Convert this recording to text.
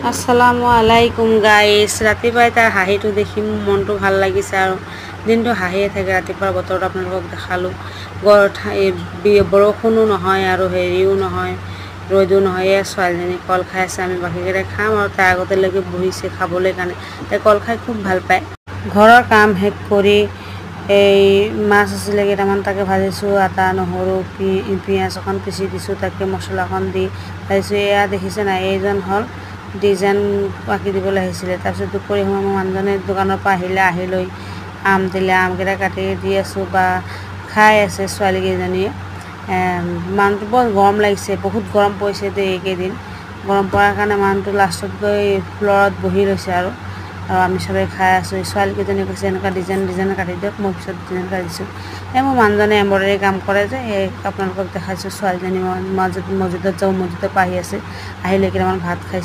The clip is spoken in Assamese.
আসসালামু আলাইকুম গাইস। ৰাতিপুৱাই তাৰ হাঁহিটো দেখি মোৰ মনটো ভাল লাগিছে আৰু দিনটো হাঁহিয়ে থাকে। ৰাতিপুৱাৰ বতৰত আপোনালোকক দেখালোঁ, বৰষুণো নহয় আৰু হেৰিও নহয়, ৰ'দো নহয়। এই ছোৱালীজনী কল খাই আছে, আমি বাকীকেইটাই খাম আৰু তাই আগতেলৈকে বহিছে খাবলৈ কাৰণে। তাই কল খাই খুব ভাল পায়। ঘৰৰ কাম শেষ কৰি এই মাছ আছিলে কেইটামান, তাকে ভাজিছোঁ। আদা নহৰু পিঁয়াজ অকণ পিচি দিছোঁ, তাকে মছলাখন দি ভাজিছোঁ। এয়া দেখিছে নাই, এইজন হ'ল ডিজাইন আঁকি দিবলৈ আহিছিলে। তাৰপিছত দুপৰীয়া সময় মোৰ মানুহজনে দোকানৰ পৰা আহি লৈ আম দিলে, আমকেইটা কাটি দি আছোঁ বা খাই আছে ছোৱালীকেইজনীয়ে। মানুহটো বৰ গৰম লাগিছে, বহুত গৰম পৰিছে দেই এইকেইদিন। গৰম পৰাৰ কাৰণে মানুহটো লাষ্টত গৈ ফ্ল'ৰত বহি লৈছে আৰু আমি চবেই খাই আছোঁ। ছোৱালীকেইজনী কৈছে এনেকুৱা ডিজাইন কাটি দিয়ক, মই পিছত ডিজাইন কাটি দিছোঁ। মোৰ মানুহজনে এম্ব্ৰইডাৰী কাম কৰে যে, এই আপোনালোকক দেখাইছোঁ। ছোৱালীজনী মছজিদত যাওঁ, মছজিদৰ পৰা আহি আছে, আহিলে কেইটামান ভাত খাইছে।